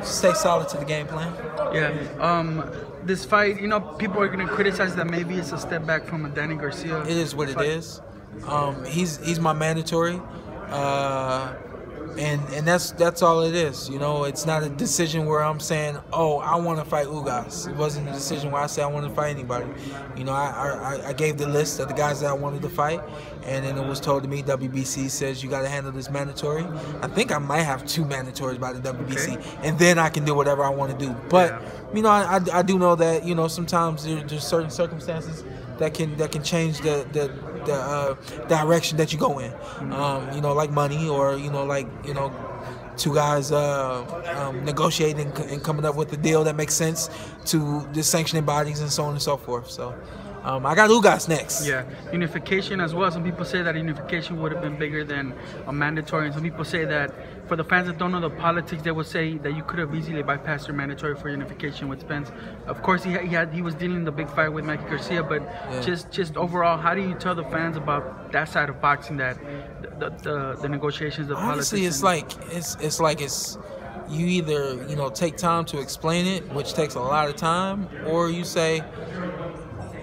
stay solid to the game plan. Yeah. This fight, you know, people are going to criticize that maybe it's a step back from a Danny Garcia. It is what it is. He's my mandatory. And that's all it is. You know, it's not a decision where I'm saying, oh, I want to fight Ugas. It wasn't a decision where I said I wanted to fight anybody. You know, I gave the list of the guys that I wanted to fight, and then it was told to me, WBC says you got to handle this mandatory. I think I might have 2 mandatories by the WBC, and then I can do whatever I want to do. But, you know, I do know that, you know, sometimes there's certain circumstances that can change the direction that you go in. You know, like money, or you know, like, you know, 2 guys negotiating and coming up with a deal that makes sense to the sanctioning bodies and so on and so forth. So I got Ugas next. Yeah, unification as well. Some people say that unification would have been bigger than a mandatory, and some people say that, for the fans that don't know the politics, they would say that you could have easily bypassed your mandatory for unification with Spence. Of course, he was dealing the big fight with Mikey Garcia, but just overall, how do you tell the fans about that side of boxing, that the negotiations, the honestly, politics? it's like you either, you know, take time to explain it, which takes a lot of time, or you say,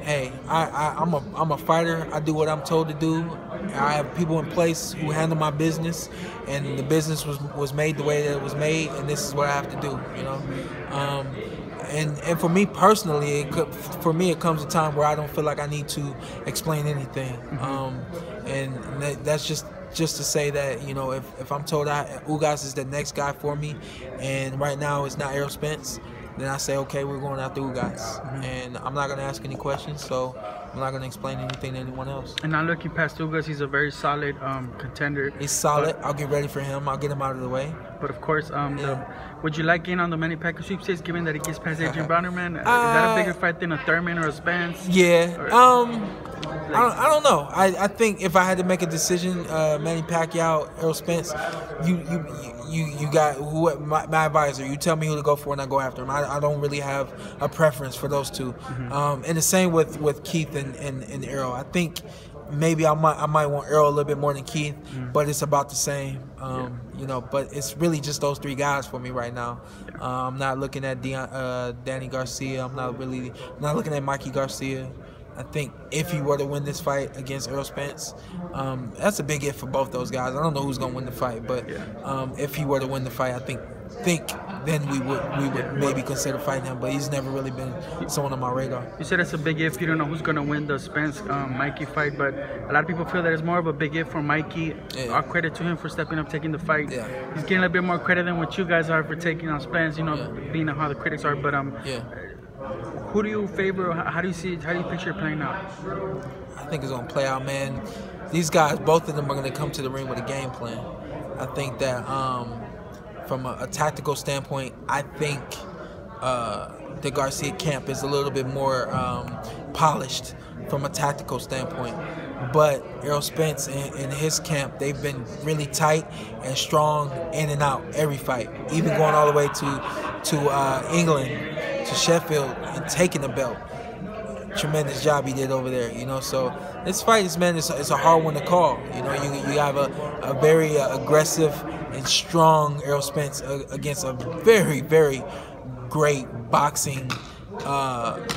hey, I'm a fighter. I do what I'm told to do. I have people in place who handle my business, and the business was made the way that it was made, and this is what I have to do. You know, and for me personally, it comes a time where I don't feel like I need to explain anything, and that's just to say that, you know, if I'm told Ugas is the next guy for me, and right now it's not Errol Spence, then I say, okay, we're going after Ugas. And I'm not going to ask any questions, so I'm not going to explain anything to anyone else. And now looking past Ugas, he's a very solid contender. He's solid. I'll get ready for him. I'll get him out of the way. But of course, would you like in on the Manny Pacquiao sweepstakes, given that he gets past Adrian Broner, man? Is that a bigger fight than a Thurman or a Spence? Yeah. I don't know. I think if I had to make a decision, Manny Pacquiao, Errol Spence, you got my advisor. You tell me who to go for, and I go after him. I don't really have a preference for those two. And the same with Keith and Errol. I think maybe I might want Errol a little bit more than Keith, but it's about the same. You know, but it's really just those 3 guys for me right now. I'm not looking at Danny Garcia. I'm not looking at Mikey Garcia. I think if he were to win this fight against Errol Spence, that's a big if for both those guys. I don't know who's gonna win the fight, but if he were to win the fight, I think then we would maybe consider fighting him. But he's never really been someone on my radar. You said it's a big if. You don't know who's gonna win the Spence Mikey fight, but a lot of people feel that it's more of a big if for Mikey. All credit to him for stepping up, taking the fight. He's getting a little bit more credit than what you guys are for taking on Spence. You know, being how the critics are, but who do you favor? How do you see it? How do you picture it playing out? I think it's going to play out, man. These guys, both of them are going to come to the ring with a game plan. I think that from a tactical standpoint, I think the Garcia camp is a little bit more polished from a tactical standpoint. But Errol Spence and his camp, they've been really tight and strong in and out every fight, even going all the way to England, to Sheffield, and taking the belt. Tremendous job he did over there, you know. So this fight is, man, it's a hard one to call. You know, you have a very aggressive and strong Errol Spence against a very, very great boxing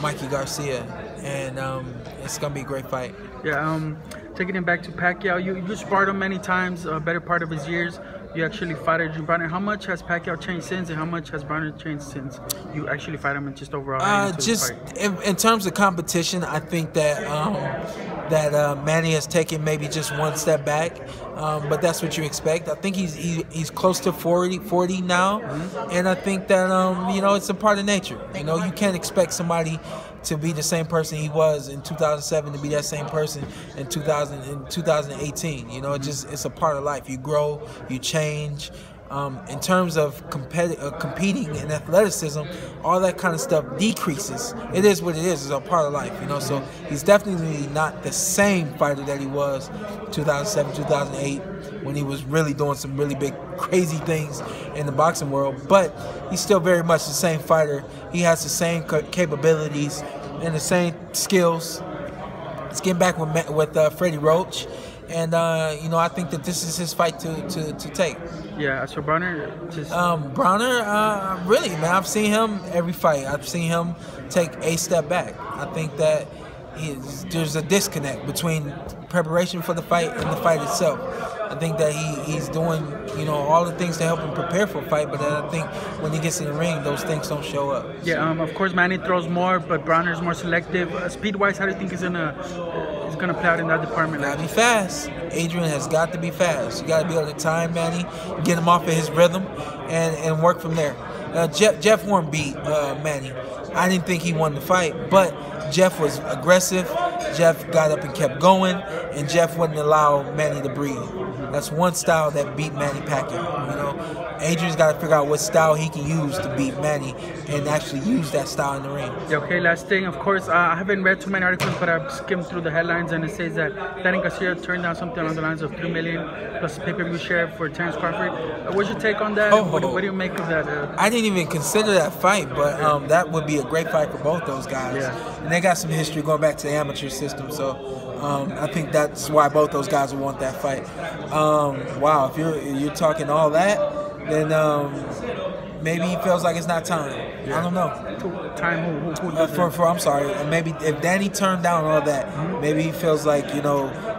Mikey Garcia, and it's gonna be a great fight. Yeah. Taking him back to Pacquiao, you sparred him many times, a better part of his years. You actually fought Adrian Broner. How much has Pacquiao changed since, and how much has Broner changed since you actually fight him, and just overall? Just in terms of competition, I think that Manny has taken maybe just one step back, but that's what you expect. I think he's close to 40 now, and I think that you know, it's a part of nature. You know, you can't expect somebody to be the same person he was in 2007 to be that same person in 2018. You know, it's a part of life. You grow, you change. In terms of competing in athleticism, all that kind of stuff decreases. It is what it is. It's a part of life, you know. So he's definitely not the same fighter that he was 2007, 2008, when he was really doing some really big, crazy things in the boxing world. But he's still very much the same fighter. He has the same capabilities and the same skills. He's getting back with Freddie Roach, and you know, I think that this is his fight to take. Yeah, as for Broner, just Broner, really, man, I've seen him every fight. I've seen him take a step back. I think that there's a disconnect between preparation for the fight and the fight itself. I think that he's doing, all the things to help him prepare for a fight, but then I think when he gets in the ring, those things don't show up. Yeah, of course, Manny throws more, but Broner's more selective. Speed-wise, how do you think he's gonna play out in that department? Gotta be fast. Adrian has got to be fast. You gotta be able to time Manny, get him off of his rhythm, and work from there. Jeff Horn beat Manny. I didn't think he won the fight, but Jeff was aggressive. Jeff got up and kept going, and Jeff wouldn't allow Manny to breathe. That's one style that beat Manny Pacquiao. Adrian's got to figure out what style he can use to beat Manny and actually use that style in the ring. Yeah, okay, last thing, of course, I haven't read too many articles, but I've skimmed through the headlines, and it says that Danny Garcia turned down something along the lines of $3 million plus a pay-per-view share for Terrence Crawford. What's your take on that? What do you make of that? I didn't even consider that fight, but that would be a great fight for both those guys. Yeah. And they got some history going back to the amateur system, so I think that's why both those guys would want that fight. Wow, if you're talking all that, then maybe he feels like it's not time. Yeah. I don't know. Time? Who I'm sorry. Maybe if Danny turned down all that, maybe he feels like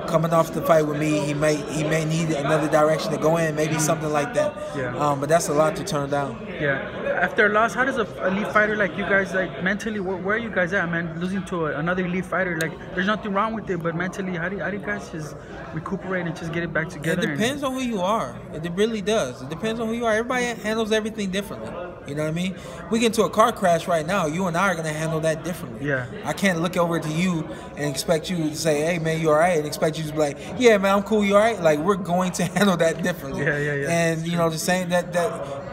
coming off the fight with me, he may need another direction to go in. Maybe something like that. Yeah. But that's a lot to turn down. Yeah. After a loss, how does a elite fighter like you guys, like mentally, where are you guys at, man? Losing to another elite fighter, like there's nothing wrong with it, but mentally, how do you guys just recuperate and just get it back together? It depends on who you are. It really does. It depends on who you are. Everybody handles everything differently. You know what I mean? We get into a car crash right now. You and I are gonna handle that differently. Yeah. I can't look over to you and expect you to say, "Hey, man, you all right?" and expect you to be like, "Yeah, man, I'm cool. You all right?" Like we're going to handle that differently. Yeah. And the saying that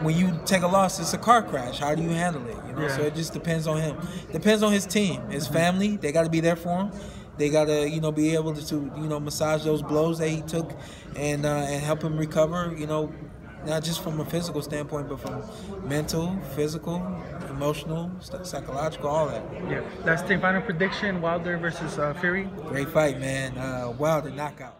when you take a loss, it's a car crash. How do you handle it? Yeah. So it just depends on him. Depends on his team, his family. They got to be there for him. They got to be able to massage those blows that he took and help him recover. Not just from a physical standpoint, but from mental, physical, emotional, psychological, all that. Yeah. Last thing, final prediction: Wilder versus Fury. Great fight, man. Wilder knockout.